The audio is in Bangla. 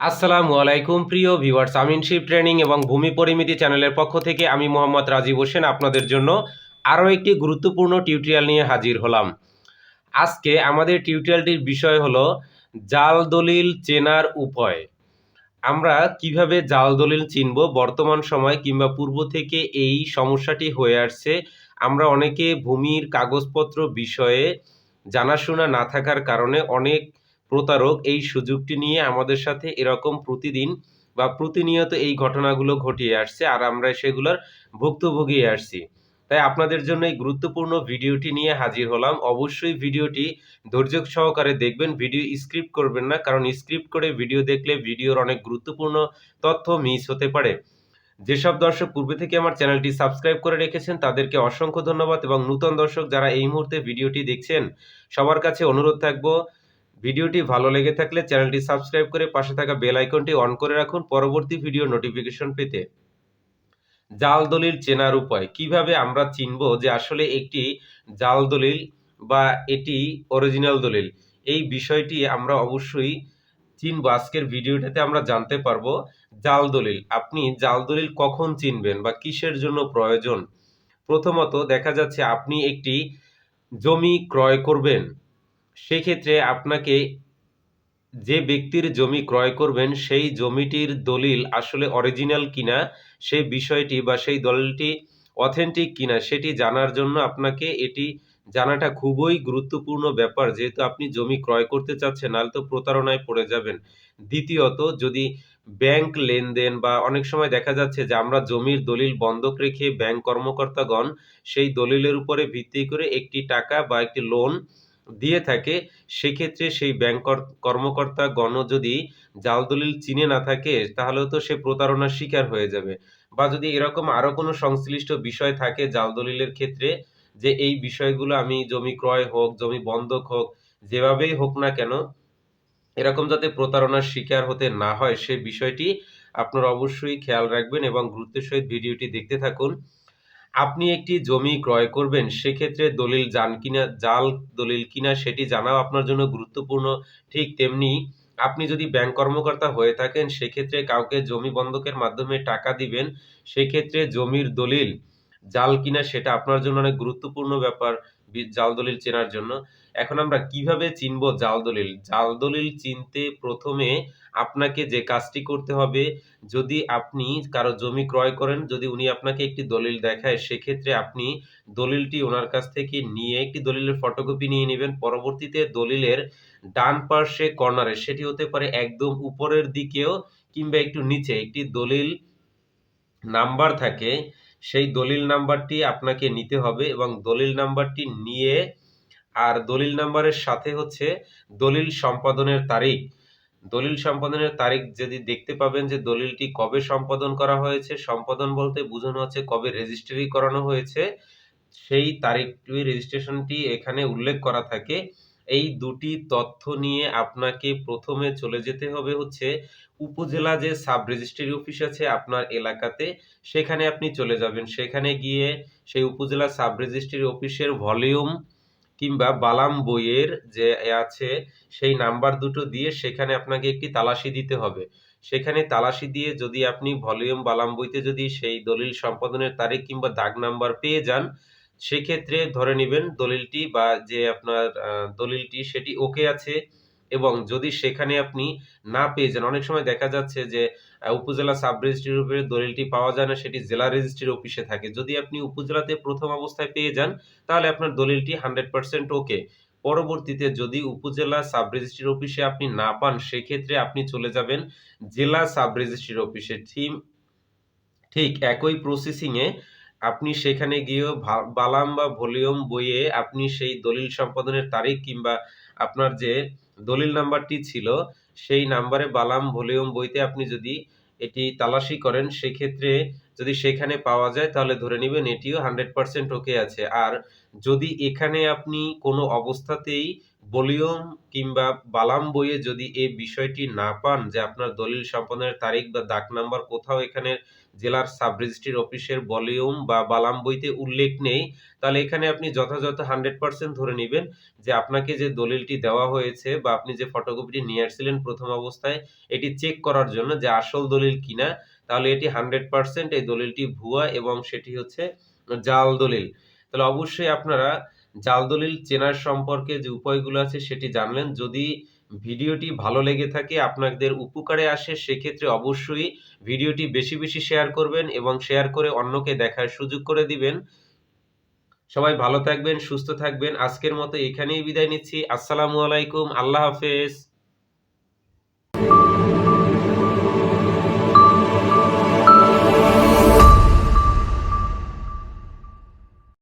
আসসালামু আলাইকুম প্রিয় ভিউয়ার্স, আমিনশিপ ট্রেনিং এবং ভূমি পরিমিতি চ্যানেলের পক্ষ থেকে আমি মোহাম্মদ রাজীব হোসেন আপনাদের জন্য আরও একটি গুরুত্বপূর্ণ টিউটোরিয়াল নিয়ে হাজির হলাম। আজকে আমাদের টিউটোরিয়ালটির বিষয় হলো জাল দলিল চেনার উপায়। আমরা কিভাবে জাল দলিল চিনব? বর্তমান সময় কিংবা পূর্ব থেকে এই সমস্যাটি হয়ে আসছে। আমরা অনেকে ভূমির কাগজপত্র বিষয়ে জানাশোনা না থাকার কারণে অনেক প্রতারক এই সুযোগটি নিয়ে আমাদের সাথে এরকম প্রতিদিন বা প্রতিনিয়ত এই ঘটনাগুলো ঘটিয়ে আসছে, আর আমরা সেগুলোর ভুক্তভোগী আসছি। তাই আপনাদের জন্য এই গুরুত্বপূর্ণ ভিডিওটি নিয়ে হাজির হলাম। অবশ্যই ভিডিওটি ধৈর্য সহকারে দেখবেন, ভিডিও স্ক্রিপ্ট করবেন না, কারণ স্ক্রিপ্ট করে ভিডিও দেখলে ভিডিওর অনেক গুরুত্বপূর্ণ তথ্য মিস হতে পারে। যেসব দর্শক পূর্বে থেকে আমার চ্যানেলটি সাবস্ক্রাইব করে রেখেছেন তাদেরকে অসংখ্য ধন্যবাদ, এবং নূতন দর্শক যারা এই মুহূর্তে ভিডিওটি দেখছেন সবার কাছে অনুরোধ থাকবো, ভিডিওটি ভালো লেগে থাকলে চ্যানেলটি সাবস্ক্রাইব করে পাশে থাকা বেল আইকনটি অন করে রাখুন পরবর্তী ভিডিও নোটিফিকেশন পেতে। জাল দলিল চেনার উপায় কিভাবে আমরা চিনবো যে আসলে একটি জাল দলিল বা এটি অরিজিনাল দলিল, এই বিষয়টি আমরা অবশ্যই চিনবো। আজকের ভিডিওটাতে আমরা জানতে পারবো জাল দলিল। আপনি জাল দলিল কখন চিনবেন বা কিসের জন্য প্রয়োজন? প্রথমত দেখা যাচ্ছে আপনি একটি জমি ক্রয় করবেন, সেক্ষেত্রে আপনাকে যে ব্যক্তির জমি ক্রয় করবেন সেই জমিটির দলিল আসলে অরিজিনাল কিনা, সেই বিষয়টি বা সেই দলিলটি অথেন্টিক কিনা সেটি জানার জন্য আপনাকে এটি জানাটা খুবই গুরুত্বপূর্ণ ব্যাপার, যেহেতু আপনি জমি ক্রয় করতে চাচ্ছেন, নাহলে তো প্রতারণায় পড়ে যাবেন। দ্বিতীয়ত, যদি ব্যাংক লেনদেন বা অনেক সময় দেখা যাচ্ছে যে আমরা জমির দলিল বন্ধক রেখে ব্যাংক কর্মকর্তাগণ সেই দলিলের উপরে ভিত্তি করে একটি টাকা বা একটি লোন দিয়ে থাকে, সেক্ষেত্রে সেই ব্যাংক কর্মকর্তাগণও যদি জাল দলিল চিনে না থাকে তাহলেও তো সে প্রতারণার শিকার হয়ে যাবে। বা যদি এরকম আরো কোনো সংশ্লিষ্ট বিষয় থাকে জাল দলিলের ক্ষেত্রে, যে এই বিষয়গুলো আমি জমি ক্রয় হোক, জমি বন্ধক হোক, যেভাবেই হোক না কেন এরকম যাতে প্রতারণার শিকার হতে না হয় সে বিষয়টি আপনারা অবশ্যই খেয়াল রাখবেন এবং গুরুত্বের সহিত ভিডিওটি দেখতে থাকুন। আপনি একটি জমি ক্রয় করবেন, সেক্ষেত্রে দলিল জাল দলিল কিনা সেটি জানাও আপনার জন্য গুরুত্বপূর্ণ। ঠিক তেমনি আপনি যদি ব্যাংক কর্মকর্তা হয়ে থাকেন, সেক্ষেত্রে কাউকে জমি বন্ধকের মাধ্যমে টাকা দিবেন, সেক্ষেত্রে জমির দলিল জাল কিনা সেটা আপনার জন্য অনেক গুরুত্বপূর্ণ ব্যাপার জাল দলিল চেনার জন্য। এখন আমরা কিভাবে চিনব জাল দলিল? জাল দলিল চিনতে প্রথমে আপনাকে যে কাজটি করতে হবে, যদি আপনি কারো জমি ক্রয় করেন, যদি উনি আপনাকে একটি দলিল দেখায়, সেক্ষেত্রে আপনি দলিলটি ওনার কাছ থেকে নিয়ে একটি দলিলের ফটোকপি নিয়ে নিবেন। পরবর্তীতে দলিলের ডান পার্শ্বে কর্নারে, সেটি হতে পারে একদম উপরের দিকেও কিংবা একটু নিচে, একটি দলিল নাম্বার থাকে, সেই দলিল নাম্বারটি আপনাকে নিতে হবে এবং দলিল নাম্বারটি নিয়ে আর দলিল নাম্বারের সাথে হচ্ছে দলিল সম্পাদনের তারিখ। দলিল সম্পাদনের তারিখ যদি দেখতে পাবেন যে দলিলটি কবে সম্পাদন করা হয়েছে, সম্পাদন বলতে বোঝানো হচ্ছে কবে রেজিস্ট্রি করানো হয়েছে, সেই তারিখটি রেজিস্ট্রেশনটি এখানে উল্লেখ করা থাকে। এই দুটি তথ্য নিয়ে আপনাকে প্রথমে চলে যেতে হবে হচ্ছে উপজেলা যে সাব রেজিস্ট্রি অফিস আছে আপনার এলাকাতে, সেখানে আপনি চলে যাবেন। সেখানে গিয়ে সেই উপজেলা সাব রেজিস্ট্রি অফিসের ভলিউম কিংবা বালাম বইয়ের যে আছে সেই নাম্বার দুটো দিয়ে সেখানে আপনাকে একটি তালাশি দিতে হবে। সেখানে তালাশি দিয়ে যদি আপনি ভলিউম বালাম বইতে যদি সেই দলিল সম্পাদনের তারিখ কিংবা দাগ নাম্বার পেয়ে যান, সেক্ষেত্রে ধরে নিবেন দলিলটি বা যে আপনার দলিলটি সেটি ওকে আছে। এবং যদি সেখানে আপনি না পেয়ে যান, অনেক সময় দেখা যাচ্ছে যে উপজেলা সাব রেজিস্ট্রির উপরে দলিলটি পাওয়া যায় না, সেটি জেলা রেজিস্ট্রির অফিসে থাকে। যদি আপনি উপজেলাতে প্রথম অবস্থায় পেয়ে যান তাহলে আপনার দলিলটি 100% ওকে। পরবর্তীতে যদি উপজেলা সাব রেজিস্ট্রির অফিসে আপনি না পান, সেক্ষেত্রে আপনি চলে যাবেন জেলা সাব রেজিস্ট্রির অফিসে। ঠিক একই প্রসেসিং এ আপনি সেখানে গিয়েও বালাম বা ভলিউম বইয়ে আপনি সেই দলিল সম্পাদনের তারিখ কিংবা আপনার যে দলিল নাম্বারটি ছিল সেই নাম্বারে বালাম ভলিউম বইতে আপনি যদি এটি তালাশি করেন, সেক্ষেত্রে যদি সেখানে পাওয়া যায় তাহলে ধরে নিবেন এটিও 100% ওকে আছে। আর যদি এখানে আপনি কোনো অবস্থাতেই ভলিউম কিংবা বালাম বইয়ে যদি এই বিষয়টি না পান যে আপনার দলিল সম্পাদনের তারিখ বা দাগ নাম্বার কোথাও এখানে জেলার সাব রেজিস্ট্রির অফিসের ভলিউম বা বালাম বইতে উল্লেখ নেই, তাহলে এখানে আপনি যথাযথ 100% ধরে নিবেন যে আপনাকে যে দলিলটি দেওয়া হয়েছে বা আপনি যে ফটোকপিটি নিয়ে আসছিলেন প্রথম অবস্থায় এটি চেক করার জন্য যে আসল দলিল কিনা, তাহলে এটি 100% এই দলিলটি ভুয়া এবং সেটি হচ্ছে জাল দলিল। তাহলে অবশ্যই আপনারা জাল দলিল চেনার সম্পর্কে যে উপায়গুলো আছে সেটি জানলেন। যদি ভিডিওটি ভালো লেগে থাকে, আপনাদের উপকারে আসে, সেক্ষেত্রে অবশ্যই ভিডিওটি বেশি, বেশি শেয়ার করবেন এবং শেয়ার করে অন্যকে দেখার সুযোগ করে দিবেন। সবাই ভালো থাকবেন, সুস্থ থাকবেন। আজকের মতো এখানেই বিদায় নিচ্ছি। আসসালামু আলাইকুম। আল্লাহ হাফেজ।